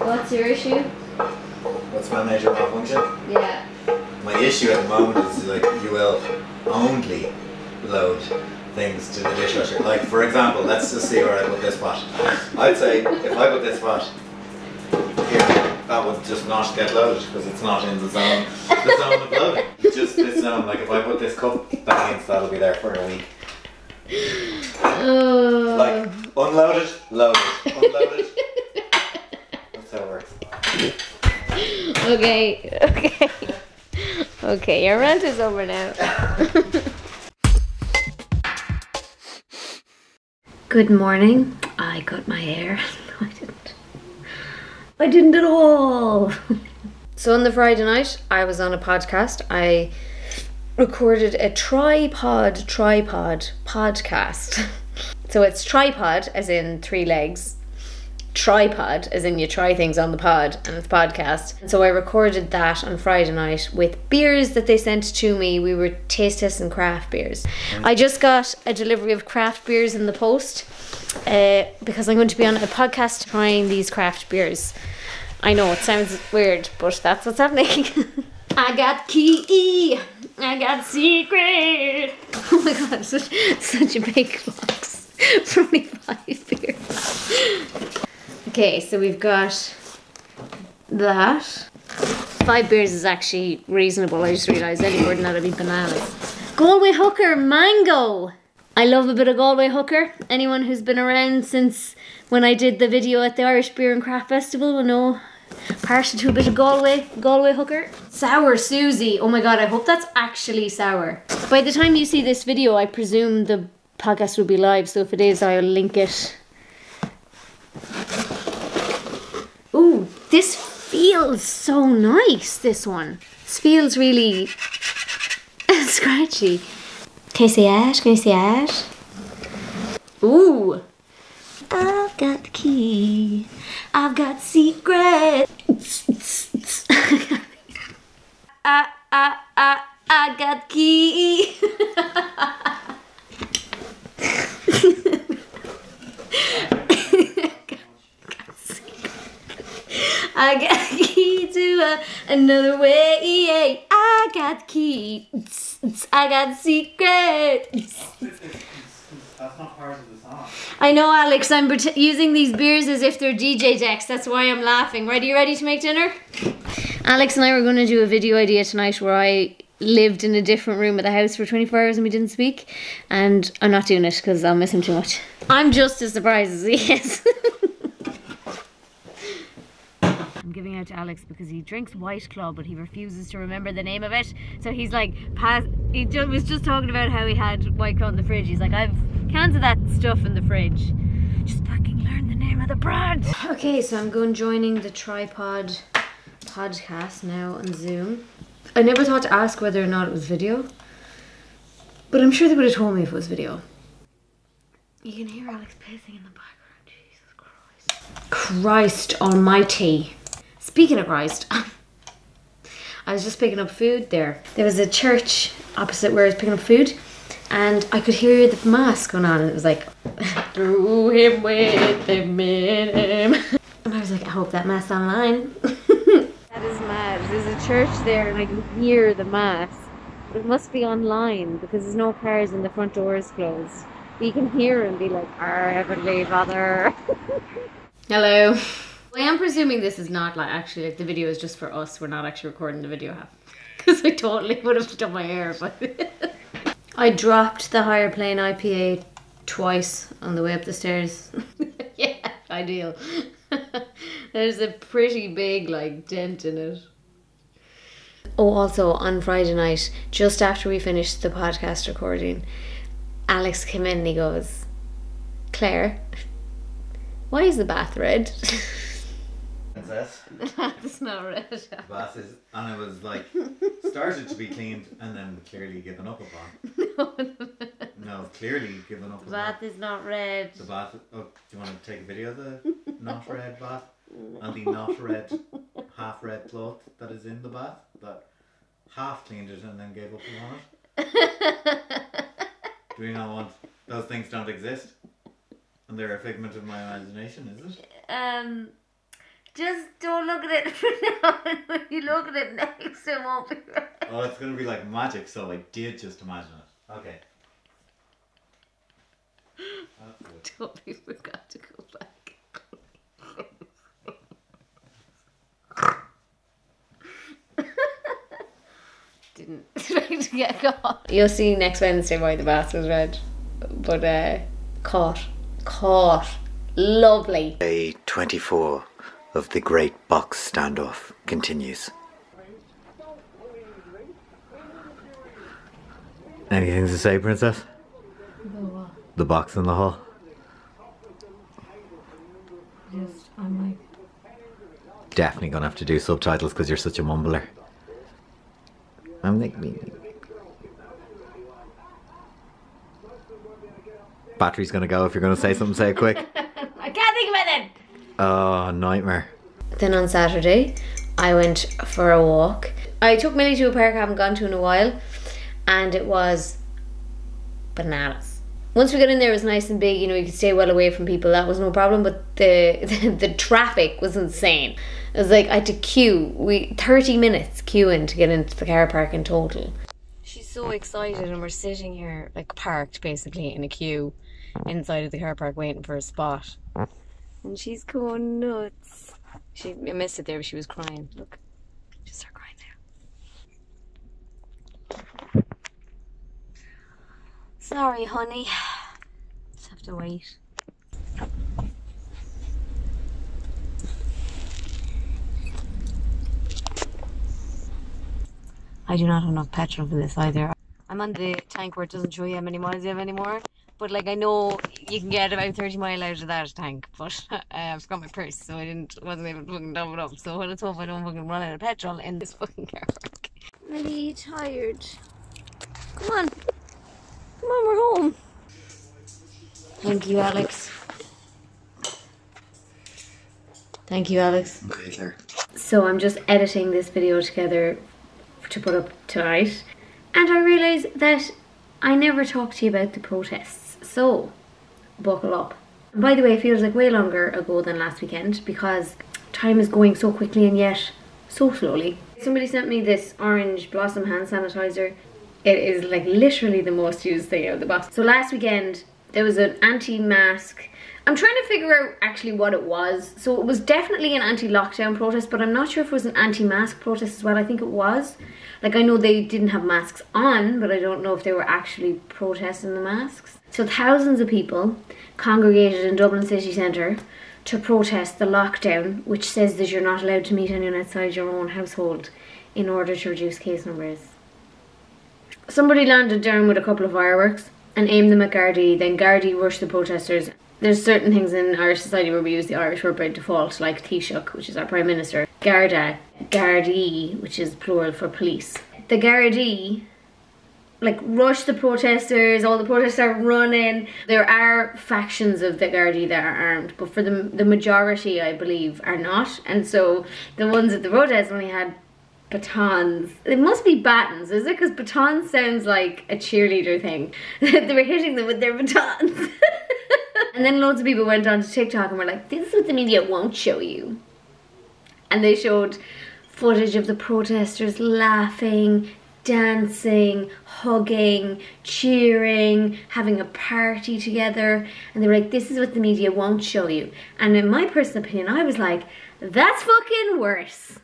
What's your issue? What's my major malfunction? Yeah. My issue at the moment is like you will only load things to the dishwasher. Like for example, let's just see where I put this pot. I'd say if I put this pot here, that would just not get loaded because it's not in the zone of loading. Just this zone. Like if I put this cup, that means that'll be there for a week. Like unloaded, loaded, unloaded. That's how it works. Okay, your rant is over now. Good morning. I cut my hair. No, I didn't at all. So on the Friday night, I was on a podcast. I recorded a tripod podcast. So it's tripod as in 3 legs, tripod as in you try things on the pod, and it's podcast. And so I recorded that on Friday night with beers that they sent to me. We were taste testing craft beers. I just got a delivery of craft beers in the post because I'm going to be on a podcast trying these craft beers. I know it sounds weird, but that's what's happening. I got key, I got secret. Oh my god, such a big box for only 5 beers. Okay, so we've got that. 5 beers is actually reasonable. I just realised any more than that would be bananas. Galway Hooker Mango. I love a bit of Galway Hooker. Anyone who's been around since when I did the video at the Irish Beer and Craft Festival will know. Partial to a bit of Galway Hooker. Sour Susie. Oh my god, I hope that's actually sour. By the time you see this video, I presume the podcast will be live, so if it is, I'll link it. Ooh, this feels so nice, this one. This feels really scratchy. Can you see it? Can you see it? Ooh. I've got the key. I've got secret. I got key. I got key to another way. I got key. I got secret. That's not part of the song. I know, Alex. I'm using these beers as if they're DJ decks. That's why I'm laughing. Right, are you ready to make dinner? Alex and I were going to do a video idea tonight where I lived in a different room of the house for 24 hours and we didn't speak. And I'm not doing it because I'll miss him too much. I'm just as surprised as he is. I'm giving out to Alex because he drinks White Claw but he refuses to remember the name of it. So he's like, he was just talking about how he had White Claw in the fridge. He's like, I've cans of that stuff in the fridge. Just fucking learn the name of the brand. Okay, so I'm going joining the tripod podcast now on Zoom. I never thought to ask whether or not it was video, but I'm sure they would have told me if it was video. You can hear Alex pacing in the background. Jesus Christ. Christ almighty. Speaking of Christ, I was just picking up food there. There was a church opposite where I was picking up food and I could hear the mass going on and it was like, through him with him in him. And I was like, I hope that mass online. That is mad. There's a church there and I can hear the mass. But it must be online because there's no cars and the front door is closed. But you can hear and be like, our Heavenly Father. Hello. I am presuming this is not like actually like the video is just for us. We're not actually recording the video half. Because I totally would have done my hair. But I dropped the Higher Plane IPA twice on the way up the stairs. Yeah, ideal. There's a pretty big like dent in it. Oh, also on Friday night, just after we finished the podcast recording, Alex came in and he goes, Claire, why is the bath red? Princess. The bath is not red. The bath is, and it was like, started to be cleaned and then clearly given up upon. No, clearly given up upon. The bath is not red. The bath, oh, do you want to take a video of the not red bath? And the not red, half red cloth that is in the bath that half cleaned it and then gave up upon it? Do we not want, those things don't exist? And they're a figment of my imagination, is it? Just don't look at it for now. When you look at it next, it won't be right. Oh, it's going to be like magic, so I did just imagine it. Okay. Totally forgot to go back. Didn't expect to get caught. You'll see next Wednesday why the bath was red. But caught. Lovely. Day 24 of the Great Box Standoff continues. Anything to say, Princess? The box in the hall. I'm like... Definitely gonna have to do subtitles because you're such a mumbler. I'm like me. Battery's gonna go if you're gonna say something, say it quick. I can't think of it. Oh, nightmare. Then on Saturday, I went for a walk. I took Millie to a park I haven't gone to in a while, and it was bananas. Once we got in there, it was nice and big, you know, you could stay well away from people, that was no problem, but the traffic was insane. It was like I had to queue, 30 minutes queuing to get into the car park in total. She's so excited, and we're sitting here, like parked basically in a queue inside of the car park waiting for a spot. And she's going nuts. I missed it there, but she was crying. Look, she started crying there. Sorry, honey. Just have to wait. I do not have enough petrol for this either. I'm on the tank where it doesn't show you how many miles you have anymore. But like, I know you can get about 30 miles out of that tank, but I forgot my purse, so I wasn't able to fucking dump it up. So let's hope I don't fucking run out of petrol in this fucking car park. I'm really tired. Come on. Come on, we're home. Thank you, Alex. Thank you, Alex. Okay, Claire. So I'm just editing this video together to put up tonight. And I realised that I never talked to you about the protests. So, buckle up. And by the way, it feels like way longer ago than last weekend because time is going so quickly and yet so slowly. Somebody sent me this orange Blossom hand sanitizer. It is like literally the most used thing out of the box. So last weekend there was an anti-mask. I'm trying to figure out actually what it was. So it was definitely an anti-lockdown protest, but I'm not sure if it was an anti-mask protest as well. I think it was. Like, I know they didn't have masks on, but I don't know if they were actually protesting the masks. So thousands of people congregated in Dublin city centre to protest the lockdown, which says that you're not allowed to meet anyone outside your own household in order to reduce case numbers. Somebody landed down with a couple of fireworks and aimed them at Gardaí, then Gardaí rushed the protesters. There's certain things in Irish society where we use the Irish word by default, like Taoiseach, which is our Prime Minister, Garda, Gardaí, which is plural for police. The Gardaí, like, rushed the protesters, all the protesters are running. There are factions of the Gardaí that are armed, but for the majority, I believe, are not. And so the ones at the protest only had batons. It must be batons, is it? Because batons sounds like a cheerleader thing. They were hitting them with their batons. And then loads of people went on to TikTok and were like, this is what the media won't show you. And they showed footage of the protesters laughing, dancing, hugging, cheering, having a party together. And they were like, this is what the media won't show you. And in my personal opinion, I was like, that's fucking worse.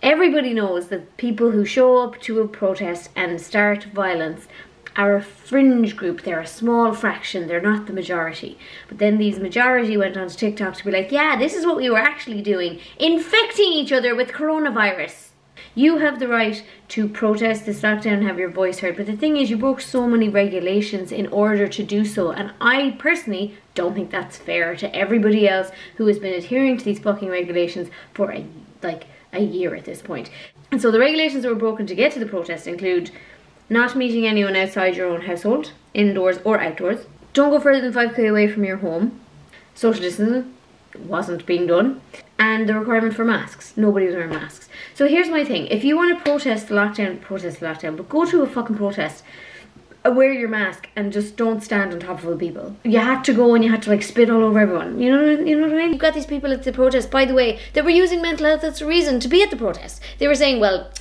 Everybody knows that people who show up to a protest and start violence are a fringe group. They're a small fraction, they're not the majority. But then these majority went on to TikTok to be like, yeah, this is what we were actually doing, infecting each other with coronavirus. You have the right to protest this lockdown and have your voice heard, but the thing is, you broke so many regulations in order to do so, and I personally don't think that's fair to everybody else who has been adhering to these fucking regulations for a year at this point. And so the regulations that were broken to get to the protest include not meeting anyone outside your own household, indoors or outdoors. Don't go further than 5k away from your home. Social distancing wasn't being done. And the requirement for masks. Nobody was wearing masks. So here's my thing. If you want to protest the lockdown, but go to a fucking protest. wear your mask and just don't stand on top of other people. You had to go and you had to like spit all over everyone. You know what I mean? You've got these people at the protest, by the way, that were using mental health as a reason to be at the protest. They were saying, well,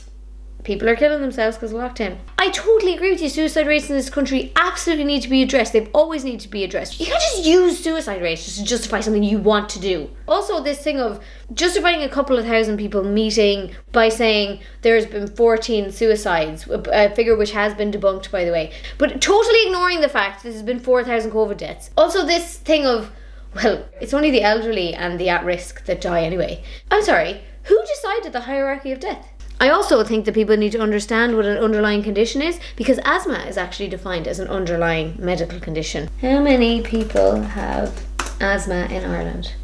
people are killing themselves because of lockdown. I totally agree with you. Suicide rates in this country absolutely need to be addressed. They've always need to be addressed. You can't just use suicide rates just to justify something you want to do. Also, this thing of justifying a couple of thousand people meeting by saying there's been 14 suicides, a figure which has been debunked, by the way, but totally ignoring the fact that there's been 4,000 COVID deaths. Also, this thing of, well, it's only the elderly and the at-risk that die anyway. I'm sorry, who decided the hierarchy of death? I also think that people need to understand what an underlying condition is, because asthma is actually defined as an underlying medical condition. How many people have asthma in Ireland?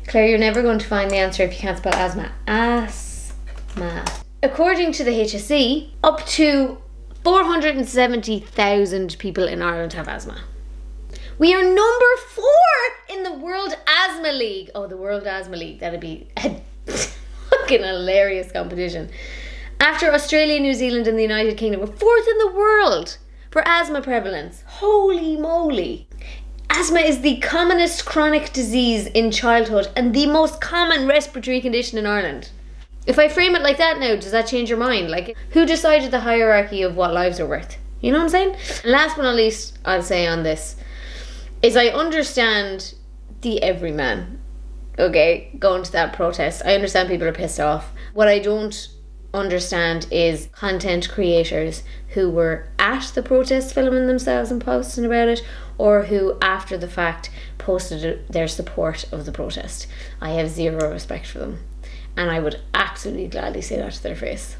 Claire, you're never going to find the answer if you can't spell asthma. Asthma. According to the HSE, up to 470,000 people in Ireland have asthma. We are number 4 in the World Asthma League. Oh, the World Asthma League. That'd be a fucking hilarious competition. After Australia, New Zealand and the United Kingdom, we're 4th in the world for asthma prevalence. Holy moly. Asthma is the commonest chronic disease in childhood and the most common respiratory condition in Ireland. If I frame it like that now, does that change your mind? Like, who decided the hierarchy of what lives are worth? You know what I'm saying? And last but not least, I'll say on this, is I understand the everyman, okay, going to that protest. I understand people are pissed off. What I don't understand is content creators who were at the protest filming themselves and posting about it, or who after the fact posted their support of the protest. I have zero respect for them, and I would absolutely gladly say that to their face.